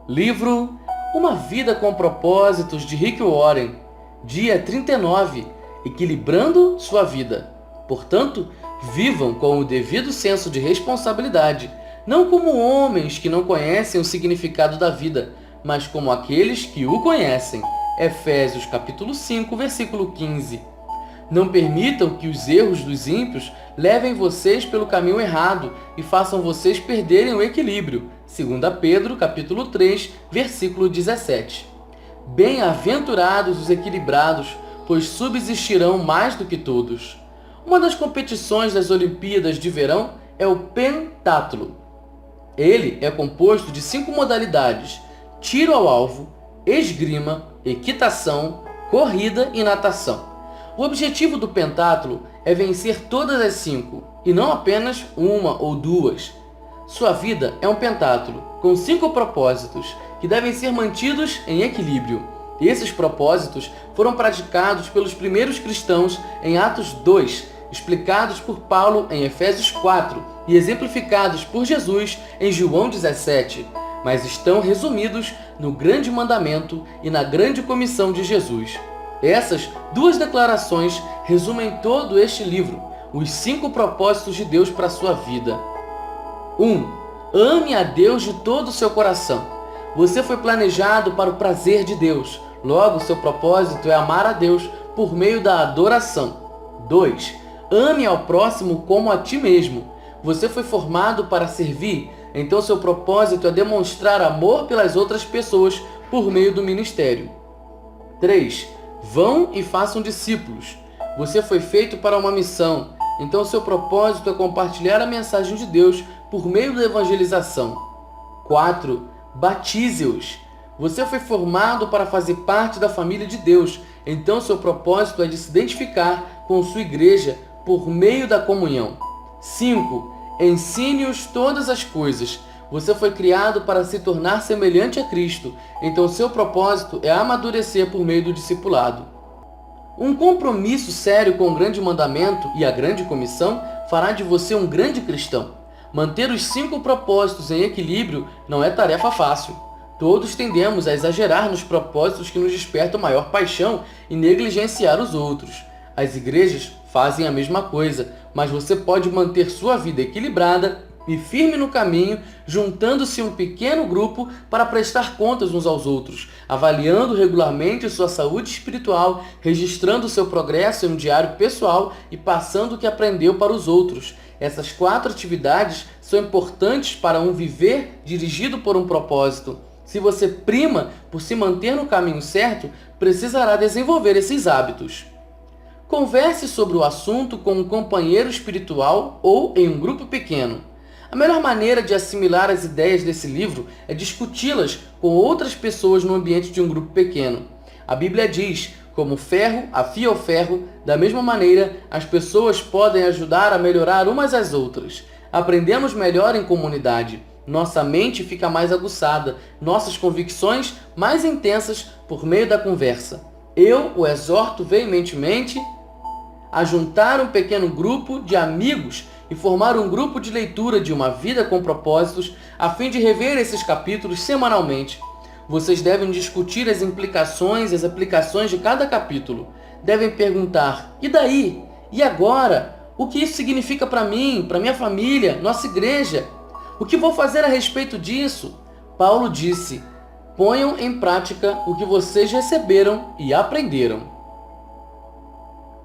Livro Uma Vida com Propósitos, de Rick Warren. Dia 39. Equilibrando sua vida. Portanto, vivam com o devido senso de responsabilidade, não como homens que não conhecem o significado da vida, mas como aqueles que o conhecem. Efésios capítulo 5, versículo 15. Não permitam que os erros dos ímpios levem vocês pelo caminho errado e façam vocês perderem o equilíbrio. 2 Pedro, capítulo 3, versículo 17. Bem-aventurados os equilibrados, pois subsistirão mais do que todos. Uma das competições das Olimpíadas de Verão é o pentatlo. Ele é composto de 5 modalidades: tiro ao alvo, esgrima, equitação, corrida e natação. O objetivo do pentatlo é vencer todas as 5, e não apenas uma ou duas. Sua vida é um pentatlo, com 5 propósitos, que devem ser mantidos em equilíbrio. Esses propósitos foram praticados pelos primeiros cristãos em Atos 2, explicados por Paulo em Efésios 4 e exemplificados por Jesus em João 17, mas estão resumidos no grande mandamento e na grande comissão de Jesus. Essas 2 declarações resumem todo este livro, os 5 propósitos de Deus para a sua vida. 1. Ame a Deus de todo o seu coração. Você foi planejado para o prazer de Deus, logo seu propósito é amar a Deus por meio da adoração. 2. Ame ao próximo como a ti mesmo. Você foi formado para servir, então seu propósito é demonstrar amor pelas outras pessoas por meio do ministério. 3. Vão e façam discípulos. Você foi feito para uma missão, então seu propósito é compartilhar a mensagem de Deus por meio da evangelização. 4. Batize-os. Você foi formado para fazer parte da família de Deus, então seu propósito é de se identificar com sua igreja por meio da comunhão. 5. Ensine-os todas as coisas. Você foi criado para se tornar semelhante a Cristo, então seu propósito é amadurecer por meio do discipulado. Um compromisso sério com o grande mandamento e a grande comissão fará de você um grande cristão. Manter os 5 propósitos em equilíbrio não é tarefa fácil. Todos tendemos a exagerar nos propósitos que nos despertam maior paixão e negligenciar os outros. As igrejas fazem a mesma coisa, mas você pode manter sua vida equilibrada e firme no caminho, juntando-se um pequeno grupo para prestar contas uns aos outros, avaliando regularmente sua saúde espiritual, registrando seu progresso em um diário pessoal e passando o que aprendeu para os outros. Essas 4 atividades são importantes para um viver dirigido por um propósito. Se você prima por se manter no caminho certo, precisará desenvolver esses hábitos. Converse sobre o assunto com um companheiro espiritual ou em um grupo pequeno. A melhor maneira de assimilar as ideias desse livro é discuti-las com outras pessoas no ambiente de um grupo pequeno. A Bíblia diz: como ferro afia o ferro, da mesma maneira as pessoas podem ajudar a melhorar umas às outras. Aprendemos melhor em comunidade. Nossa mente fica mais aguçada, nossas convicções mais intensas por meio da conversa. Eu o exorto veementemente a juntar um pequeno grupo de amigos e formar um grupo de leitura de Uma Vida com Propósitos, a fim de rever esses capítulos semanalmente. Vocês devem discutir as implicações e as aplicações de cada capítulo. Devem perguntar: e daí? E agora? O que isso significa para mim, para minha família, nossa igreja? O que vou fazer a respeito disso? Paulo disse: ponham em prática o que vocês receberam e aprenderam.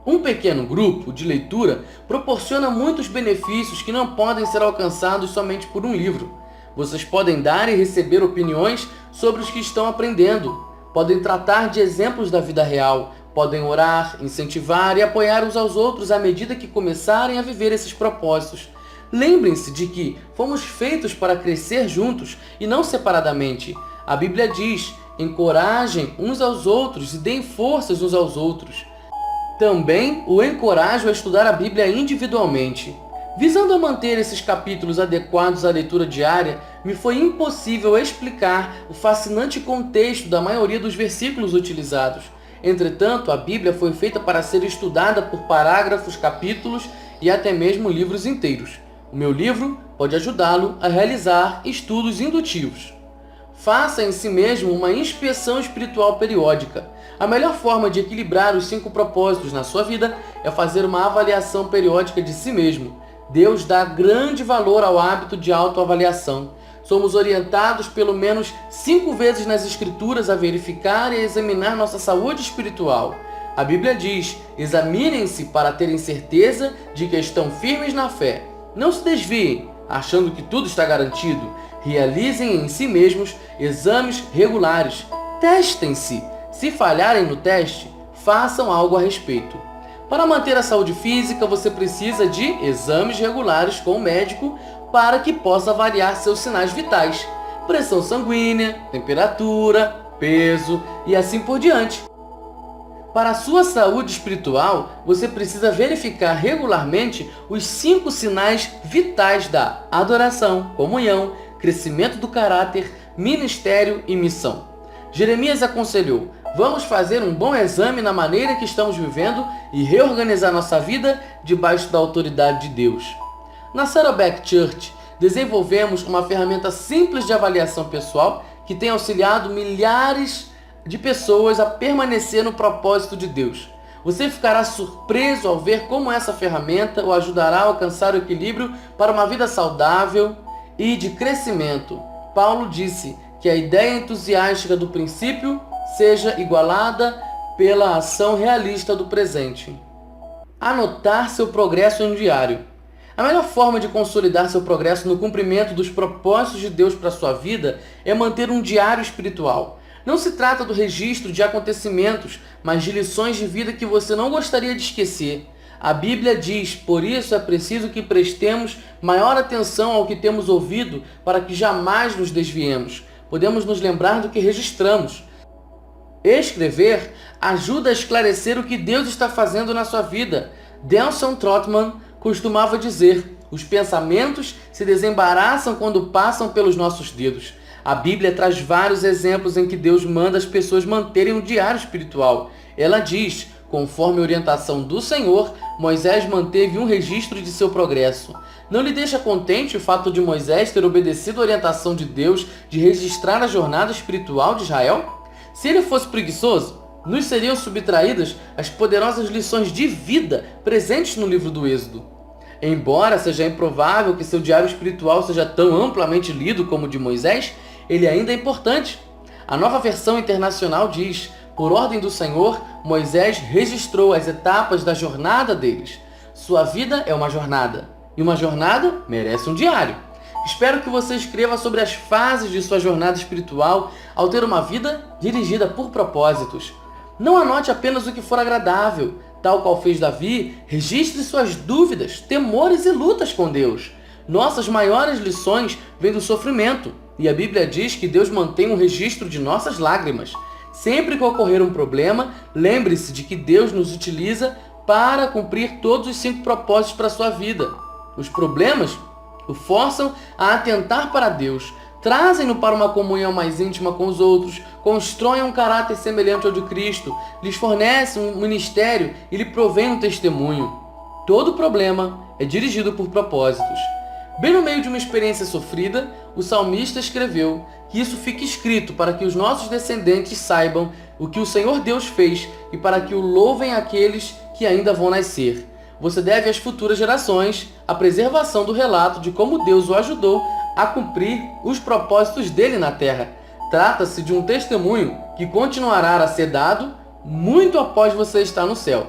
Um pequeno grupo de leitura proporciona muitos benefícios que não podem ser alcançados somente por um livro. Vocês podem dar e receber opiniões sobre os que estão aprendendo, podem tratar de exemplos da vida real, podem orar, incentivar e apoiar uns aos outros à medida que começarem a viver esses propósitos. Lembrem-se de que fomos feitos para crescer juntos e não separadamente. A Bíblia diz: encorajem uns aos outros e deem forças uns aos outros. Também o encorajo a estudar a Bíblia individualmente. Visando a manter esses capítulos adequados à leitura diária, me foi impossível explicar o fascinante contexto da maioria dos versículos utilizados. Entretanto, a Bíblia foi feita para ser estudada por parágrafos, capítulos e até mesmo livros inteiros. O meu livro pode ajudá-lo a realizar estudos indutivos. Faça em si mesmo uma inspeção espiritual periódica. A melhor forma de equilibrar os 5 propósitos na sua vida é fazer uma avaliação periódica de si mesmo. Deus dá grande valor ao hábito de autoavaliação. Somos orientados pelo menos 5 vezes nas Escrituras a verificar e examinar nossa saúde espiritual. A Bíblia diz: examinem-se para terem certeza de que estão firmes na fé. Não se desviem, achando que tudo está garantido. Realizem em si mesmos exames regulares. Testem-se. Se falharem no teste, façam algo a respeito. Para manter a saúde física, você precisa de exames regulares com o médico para que possa avaliar seus sinais vitais: pressão sanguínea, temperatura, peso e assim por diante. Para a sua saúde espiritual, você precisa verificar regularmente os 5 sinais vitais da adoração, comunhão, crescimento do caráter, ministério e missão. Jeremias aconselhou: vamos fazer um bom exame na maneira que estamos vivendo e reorganizar nossa vida debaixo da autoridade de Deus. Na Saddleback Church, desenvolvemos uma ferramenta simples de avaliação pessoal que tem auxiliado milhares de pessoas a permanecer no propósito de Deus. Você ficará surpreso ao ver como essa ferramenta o ajudará a alcançar o equilíbrio para uma vida saudável e de crescimento. Paulo disse que a ideia entusiástica do princípio seja igualada pela ação realista do presente. Anotar seu progresso em um diário. A melhor forma de consolidar seu progresso no cumprimento dos propósitos de Deus para a sua vida é manter um diário espiritual. Não se trata do registro de acontecimentos, mas de lições de vida que você não gostaria de esquecer. A Bíblia diz: por isso é preciso que prestemos maior atenção ao que temos ouvido para que jamais nos desviemos. Podemos nos lembrar do que registramos. Escrever ajuda a esclarecer o que Deus está fazendo na sua vida. Delson Trotman costumava dizer: os pensamentos se desembaraçam quando passam pelos nossos dedos. A Bíblia traz vários exemplos em que Deus manda as pessoas manterem um diário espiritual. Ela diz: conforme a orientação do Senhor, Moisés manteve um registro de seu progresso. Não lhe deixa contente o fato de Moisés ter obedecido a orientação de Deus de registrar a jornada espiritual de Israel? Se ele fosse preguiçoso, nos seriam subtraídas as poderosas lições de vida presentes no livro do Êxodo. Embora seja improvável que seu diário espiritual seja tão amplamente lido como o de Moisés, ele ainda é importante. A Nova Versão Internacional diz: por ordem do Senhor, Moisés registrou as etapas da jornada deles. Sua vida é uma jornada, e uma jornada merece um diário. Espero que você escreva sobre as fases de sua jornada espiritual ao ter uma vida dirigida por propósitos. Não anote apenas o que for agradável. Tal qual fez Davi, registre suas dúvidas, temores e lutas com Deus. Nossas maiores lições vêm do sofrimento, e a Bíblia diz que Deus mantém um registro de nossas lágrimas. Sempre que ocorrer um problema, lembre-se de que Deus nos utiliza para cumprir todos os 5 propósitos para a sua vida. Os problemas o forçam a atentar para Deus, trazem-no para uma comunhão mais íntima com os outros, constroem um caráter semelhante ao de Cristo, lhes fornecem um ministério e lhe provém um testemunho. Todo problema é dirigido por propósitos. Bem no meio de uma experiência sofrida, o salmista escreveu que isso fique escrito para que os nossos descendentes saibam o que o Senhor Deus fez e para que o louvem aqueles que ainda vão nascer. Você deve às futuras gerações a preservação do relato de como Deus o ajudou a cumprir os propósitos dele na terra. Trata-se de um testemunho que continuará a ser dado muito após você estar no céu.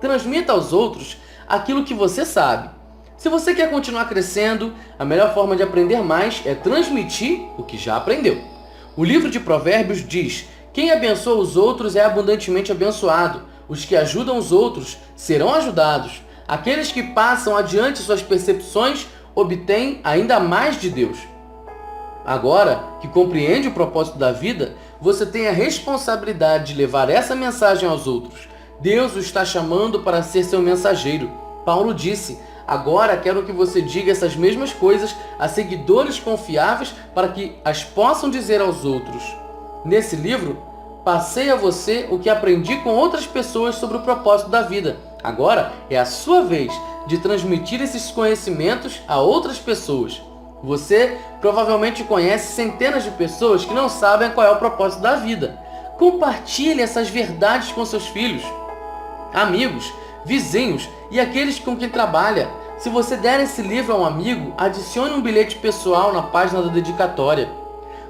Transmita aos outros aquilo que você sabe. Se você quer continuar crescendo, a melhor forma de aprender mais é transmitir o que já aprendeu. O livro de Provérbios diz: quem abençoa os outros é abundantemente abençoado. Os que ajudam os outros serão ajudados. Aqueles que passam adiante suas percepções obtêm ainda mais de Deus. Agora que compreende o propósito da vida, você tem a responsabilidade de levar essa mensagem aos outros. Deus o está chamando para ser seu mensageiro. Paulo disse: agora quero que você diga essas mesmas coisas a seguidores confiáveis para que as possam dizer aos outros. Nesse livro, passei a você o que aprendi com outras pessoas sobre o propósito da vida. Agora é a sua vez de transmitir esses conhecimentos a outras pessoas. Você provavelmente conhece centenas de pessoas que não sabem qual é o propósito da vida. Compartilhe essas verdades com seus filhos, amigos, vizinhos e aqueles com quem trabalha. Se você der esse livro a um amigo, adicione um bilhete pessoal na página da dedicatória.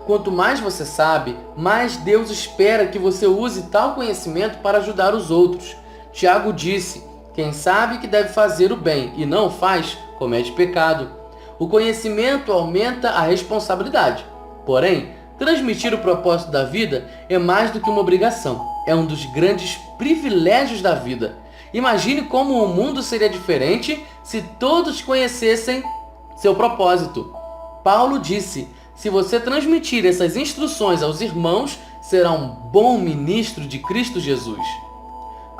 Quanto mais você sabe, mais Deus espera que você use tal conhecimento para ajudar os outros. Tiago disse: quem sabe que deve fazer o bem e não o faz, comete pecado. O conhecimento aumenta a responsabilidade. Porém, transmitir o propósito da vida é mais do que uma obrigação. É um dos grandes privilégios da vida. Imagine como o mundo seria diferente se todos conhecessem seu propósito. Paulo disse: se você transmitir essas instruções aos irmãos, será um bom ministro de Cristo Jesus.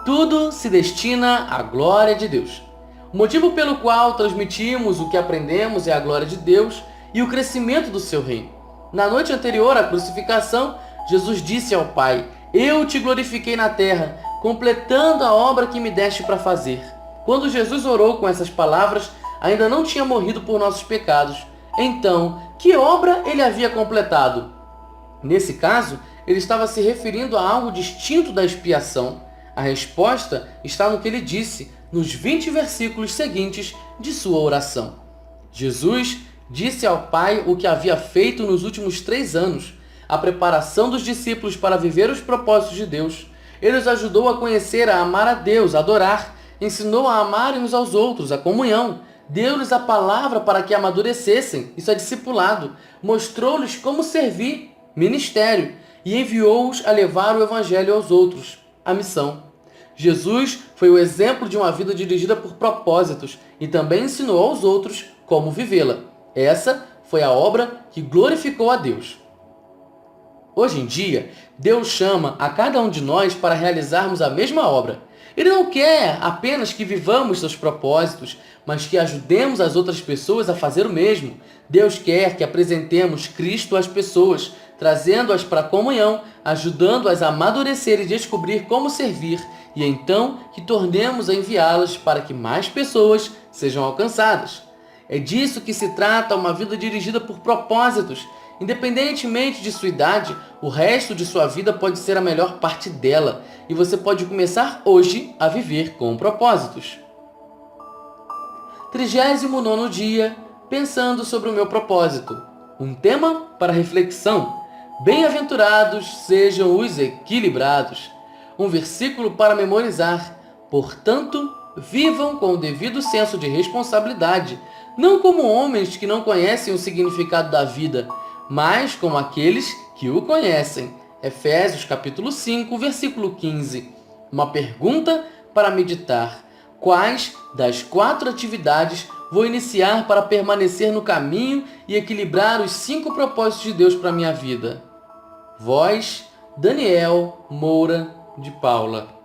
Tudo se destina à glória de Deus. O motivo pelo qual transmitimos o que aprendemos é a glória de Deus e o crescimento do seu reino. Na noite anterior à crucificação, Jesus disse ao Pai: eu te glorifiquei na terra, completando a obra que me deste para fazer. Quando Jesus orou com essas palavras, ainda não tinha morrido por nossos pecados. Então, que obra ele havia completado? Nesse caso, ele estava se referindo a algo distinto da expiação. A resposta está no que ele disse nos 20 versículos seguintes de sua oração. Jesus disse ao Pai o que havia feito nos últimos 3 anos, a preparação dos discípulos para viver os propósitos de Deus. Ele os ajudou a conhecer, a amar a Deus, a adorar, ensinou a amarem uns aos outros, a comunhão, deu-lhes a palavra para que amadurecessem, isso é discipulado, mostrou-lhes como servir, ministério, e enviou-os a levar o evangelho aos outros, a missão. Jesus foi o exemplo de uma vida dirigida por propósitos e também ensinou aos outros como vivê-la. Essa foi a obra que glorificou a Deus. Hoje em dia, Deus chama a cada um de nós para realizarmos a mesma obra. Ele não quer apenas que vivamos seus propósitos, mas que ajudemos as outras pessoas a fazer o mesmo. Deus quer que apresentemos Cristo às pessoas, trazendo-as para a comunhão, ajudando-as a amadurecer e descobrir como servir, e então que tornemos a enviá-las para que mais pessoas sejam alcançadas. É disso que se trata uma vida dirigida por propósitos. Independentemente de sua idade, o resto de sua vida pode ser a melhor parte dela, e você pode começar hoje a viver com propósitos. 39º dia, pensando sobre o meu propósito. Um tema para reflexão. Bem-aventurados sejam os equilibrados. Um versículo para memorizar. Portanto, vivam com o devido senso de responsabilidade, não como homens que não conhecem o significado da vida, mas como aqueles que o conhecem. Efésios capítulo 5, versículo 15. Uma pergunta para meditar. Quais das 4 atividades vou iniciar para permanecer no caminho e equilibrar os 5 propósitos de Deus para a minha vida? Voz, Daniel Moura de Paula.